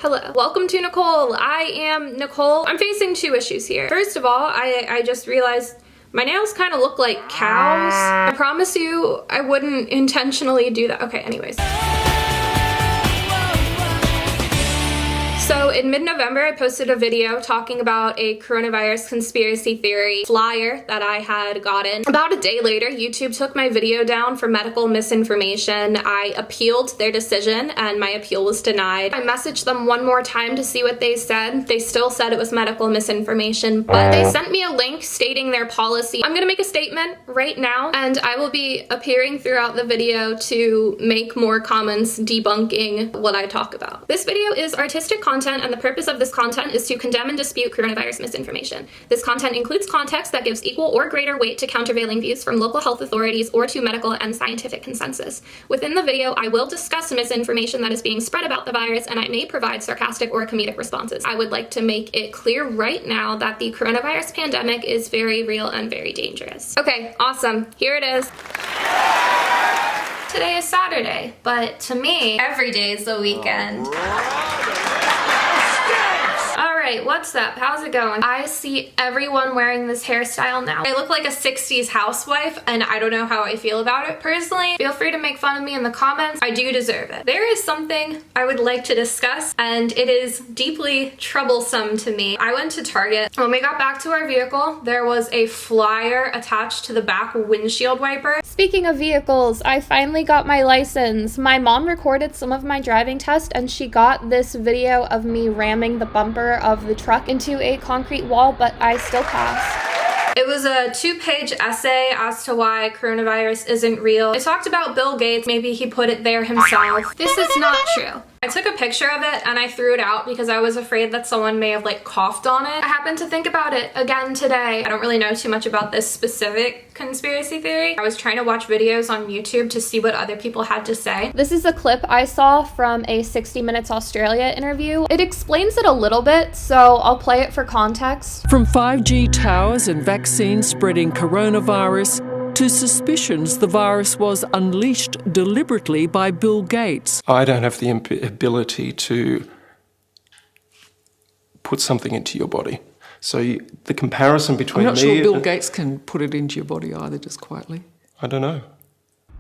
Hello. Welcome to Nicole. I am Nicole. I'm facing two issues here. First of all, I just realized my nails kind of look like cows. I promise you I wouldn't intentionally do that. Okay, anyways. So in mid-November, I posted a video talking about a coronavirus conspiracy theory flyer that I had gotten. About a day later, YouTube took my video down for medical misinformation. I appealed their decision and my appeal was denied. I messaged them one more time to see what they said. They still said it was medical misinformation, but they sent me a link stating their policy. I'm gonna make a statement right now and I will be appearing throughout the video to make more comments debunking what I talk about. This video is artistic content, and the purpose of this content is to condemn and dispute coronavirus misinformation. This content includes context that gives equal or greater weight to countervailing views from local health authorities or to medical and scientific consensus. Within the video, I will discuss misinformation that is being spread about the virus, and I may provide sarcastic or comedic responses. I would like to make it clear right now that the coronavirus pandemic is very real and very dangerous. Okay, awesome. Here it is. Today is Saturday, but to me, every day is the weekend. Alright, what's up? How's it going? I see everyone wearing this hairstyle now. I look like a 60s housewife and I don't know how I feel about it. Personally, feel free to make fun of me in the comments. I do deserve it. There is something I would like to discuss and it is deeply troublesome to me. I went to Target. When we got back to our vehicle, there was a flyer attached to the back windshield wiper. Speaking of vehicles, I finally got my license. My mom recorded some of my driving test and she got this video of me ramming the bumper of the truck into a concrete wall, but I still passed. It was a 2-page essay as to why coronavirus isn't real. It talked about Bill Gates. Maybe he put it there himself. This is not true. I took a picture of it and I threw it out because I was afraid that someone may have like coughed on it. I happened to think about it again today. I don't really know too much about this specific conspiracy theory. I was trying to watch videos on YouTube to see what other people had to say. This is a clip I saw from a 60 Minutes Australia interview. It explains it a little bit, so I'll play it for context. From 5G towers and vaccines spreading coronavirus to suspicions the virus was unleashed deliberately by Bill Gates. I don't have the ability to put something into your body. So the comparison between me... I'm not sure Bill Gates can put it into your body either, just quietly. I don't know.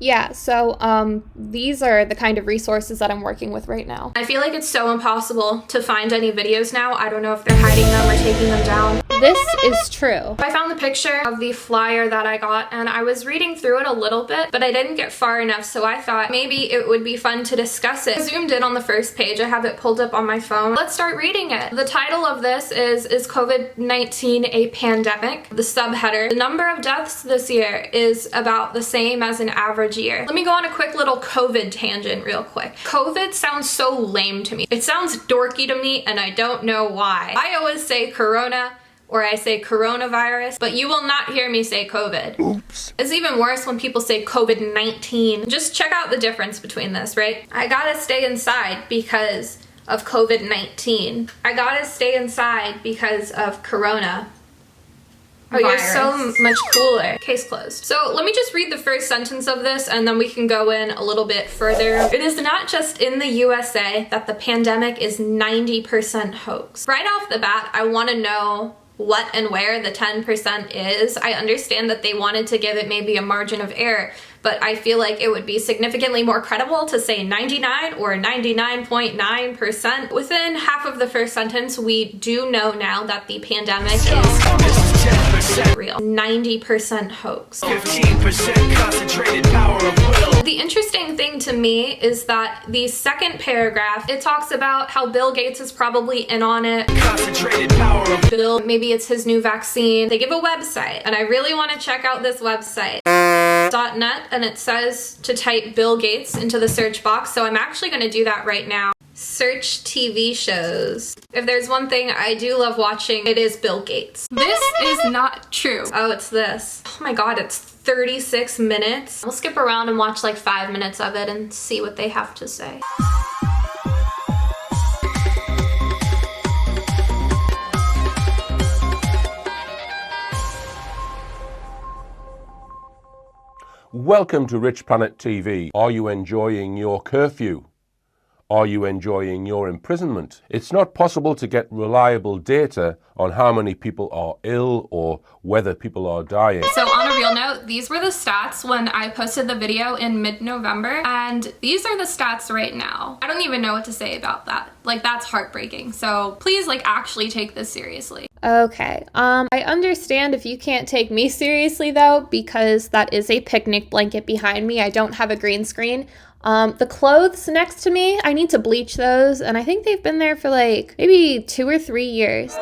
Yeah, so these are the kind of resources that I'm working with right now. I feel like it's so impossible to find any videos now. I don't know if they're hiding them or taking them down. This is true. I found the picture of the flyer that I got and I was reading through it a little bit, but I didn't get far enough, so I thought maybe it would be fun to discuss it. I zoomed in on the first page. I have it pulled up on my phone. Let's start reading it. The title of this is COVID-19 a pandemic? The subheader: the number of deaths this year is about the same as an average year. Let me go on a quick little COVID tangent real quick. COVID sounds so lame to me. It sounds dorky to me and I don't know why. I always say corona or I say coronavirus, but you will not hear me say COVID. Oops. It's even worse when people say COVID-19. Just check out the difference between this, right? I gotta stay inside because of COVID-19. I gotta stay inside because of corona. Oh, you're so much cooler. Case closed. So let me just read the first sentence of this and then we can go in a little bit further. It is not just in the USA that the pandemic is 90% hoax. Right off the bat, I want to know what and where the 10% is. I understand that they wanted to give it maybe a margin of error, but I feel like it would be significantly more credible to say 99 or 99.9%. Within half of the first sentence, we do know now that the pandemic is real. 90% hoax. 15% concentrated power of will. The interesting thing to me is that the second paragraph, it talks about how Bill Gates is probably in on it. Concentrated power of Bill, maybe it's his new vaccine. They give a website, and I really want to check out this website. .net, and it says to type Bill Gates into the search box, so I'm actually going to do that right now. Search TV shows. If there's one thing I do love watching, it is Bill Gates. This is not true. Oh, it's this. Oh my god, it's 36 minutes. We'll skip around and watch like 5 minutes of it and see what they have to say. Welcome to Rich Planet TV. Are you enjoying your curfew? are you enjoying your imprisonment? It's not possible to get reliable data on how many people are ill or whether people are dying. So on a real note, these were the stats when I posted the video in mid-November, and these are the stats right now. I don't even know what to say about that. Like, that's heartbreaking. So please, like, actually take this seriously. Okay, I understand if you can't take me seriously though, because that is a picnic blanket behind me. I don't have a green screen. The clothes next to me, I need to bleach those, and I think they've been there for like maybe 2 or 3 years.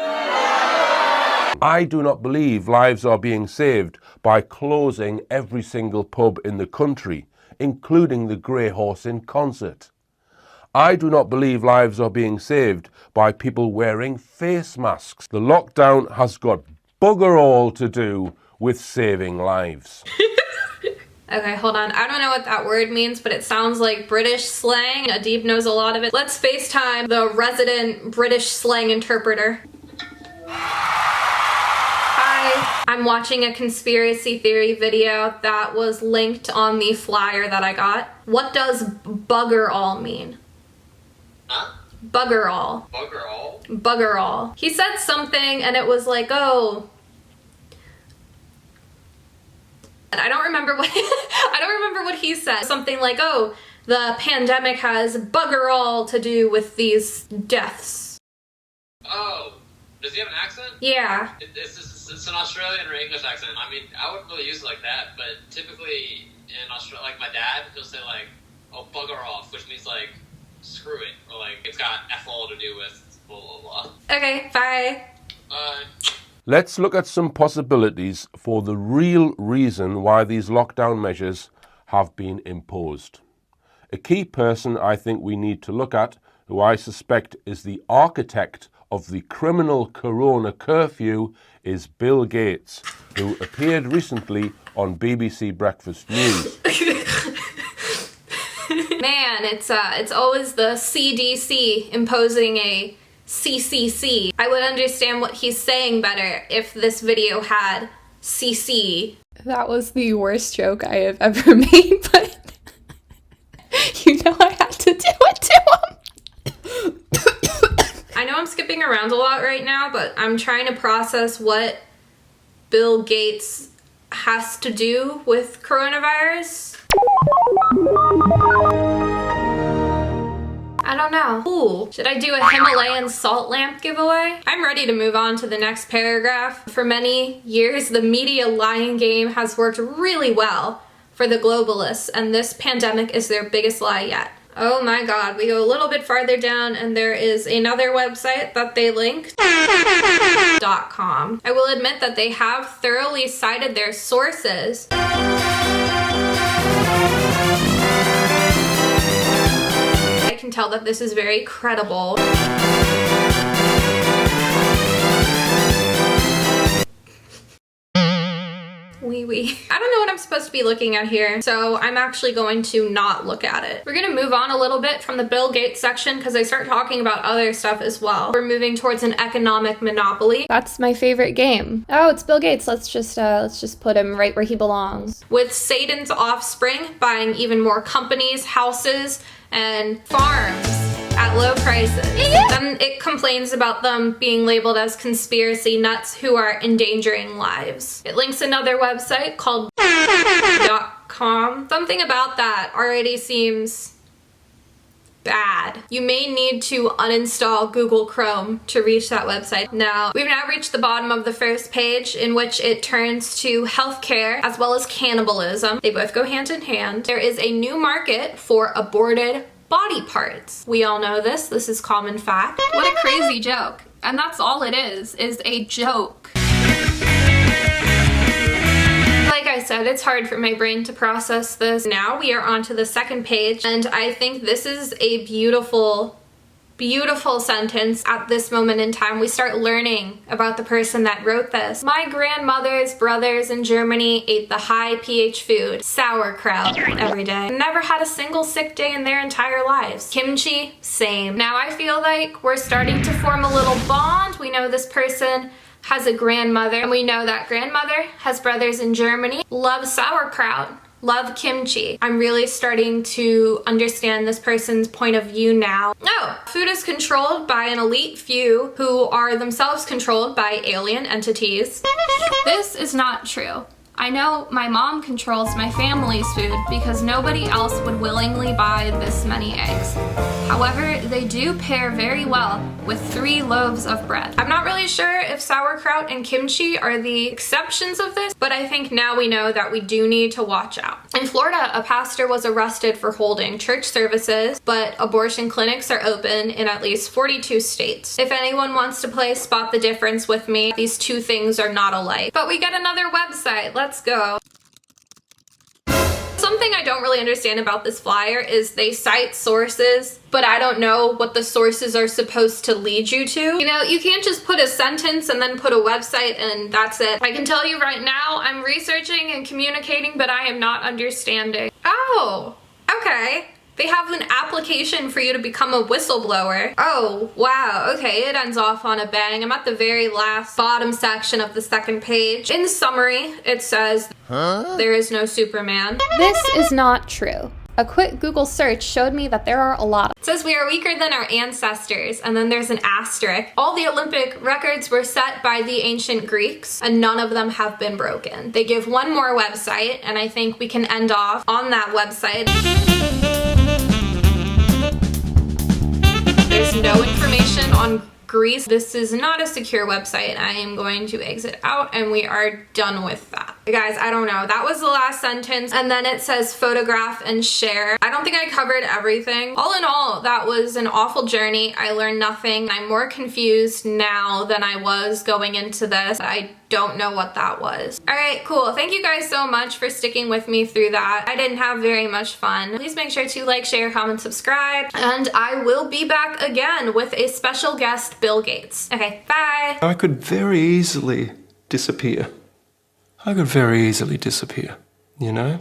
I do not believe lives are being saved by closing every single pub in the country, including the Grey Horse in concert. I do not believe lives are being saved by people wearing face masks. The lockdown has got bugger all to do with saving lives. Okay, hold on. I don't know what that word means, but it sounds like British slang. Adib knows a lot of it. Let's FaceTime the resident British slang interpreter. Hi. I'm watching a conspiracy theory video that was linked on the flyer that I got. What does bugger all mean? Huh? Bugger all. Bugger all? Bugger all. He said something and it was like, oh, I don't remember what I don't remember what he said. Something like, oh, the pandemic has bugger all to do with these deaths. Oh, does he have an accent? Yeah. It's an Australian or English accent. I mean, I wouldn't really use it like that, but typically in Australia, like my dad, he'll say like, oh, bugger off, which means like, screw it, or like, it's got F all to do with blah, blah, blah. Okay, bye. Let's look at some possibilities for the real reason why these lockdown measures have been imposed. A key person I think we need to look at, who I suspect is the architect of the criminal corona curfew, is Bill Gates, who appeared recently on BBC Breakfast News. Man, it's always the CDC imposing a CCC. I would understand what he's saying better if this video had CC. That was the worst joke I have ever made, but you know I had to do it to him. I know I'm skipping around a lot right now, but I'm trying to process what Bill Gates has to do with coronavirus. I don't know. Ooh, should I do a Himalayan salt lamp giveaway? I'm ready to move on to the next paragraph. For many years, the media lying game has worked really well for the globalists, and this pandemic is their biggest lie yet. Oh my god, we go a little bit farther down and there is another website that they linked. .com. I will admit that they have thoroughly cited their sources. I can tell that this is very credible. I don't know what I'm supposed to be looking at here, so I'm actually going to not look at it. We're gonna move on a little bit from the Bill Gates section because I start talking about other stuff as well. We're moving towards an economic monopoly. That's my favorite game. Oh, it's Bill Gates. Let's just put him right where he belongs. With Satan's offspring buying even more companies, houses, and farms at low prices. Then it complains about them being labeled as conspiracy nuts who are endangering lives. It links another website called .com. Something about that already seems bad. You may need to uninstall Google Chrome to reach that website. We've now reached the bottom of the first page, in which it turns to healthcare as well as cannibalism. They both go hand in hand. There is a new market for aborted body parts. We all know this. This is common fact. What a crazy joke. And that's all it is a joke. Like I said, it's hard for my brain to process this. Now we are on to the second page, and I think this is a beautiful, beautiful sentence. At this moment in time, we start learning about the person that wrote this. My grandmother's brothers in Germany ate the high pH food, sauerkraut, every day. Never had a single sick day in their entire lives. Kimchi, same. Now I feel like we're starting to form a little bond. We know this person has a grandmother, and we know that grandmother has brothers in Germany, loves sauerkraut. Love kimchi. I'm really starting to understand this person's point of view now. No, food is controlled by an elite few who are themselves controlled by alien entities. This is not true. I know my mom controls my family's food because nobody else would willingly buy this many eggs. However, they do pair very well with 3 loaves of bread. I'm not really sure if sauerkraut and kimchi are the exceptions of this, but I think now we know that we do need to watch out. In Florida, a pastor was arrested for holding church services, but abortion clinics are open in at least 42 states. If anyone wants to play Spot the Difference with me, these two things are not alike. But we get another website. Let's go. Something I don't really understand about this flyer is they cite sources, but I don't know what the sources are supposed to lead you to. You know, you can't just put a sentence and then put a website and that's it. I can tell you right now, I'm researching and communicating, but I am not understanding. Oh, okay. They have an application for you to become a whistleblower. Oh, wow. Okay, it ends off on a bang. I'm at the very last bottom section of the second page. In summary, it says, there is no Superman. This is not true. A quick Google search showed me that there are a lot. It says we are weaker than our ancestors, and then there's an asterisk. All the Olympic records were set by the ancient Greeks, and none of them have been broken. They give one more website, and I think we can end off on that website. There's no information on Greece. This is not a secure website. I am going to exit out and we are done with that. Guys, I don't know. That was the last sentence. And then it says photograph and share. I don't think I covered everything. All in all, that was an awful journey. I learned nothing. I'm more confused now than I was going into this. I don't know what that was. All right, cool. Thank you guys so much for sticking with me through that. I didn't have very much fun. Please make sure to like, share, comment, subscribe, and I will be back again with a special guest, Bill Gates. Okay, bye. I could very easily disappear. I could very easily disappear, you know?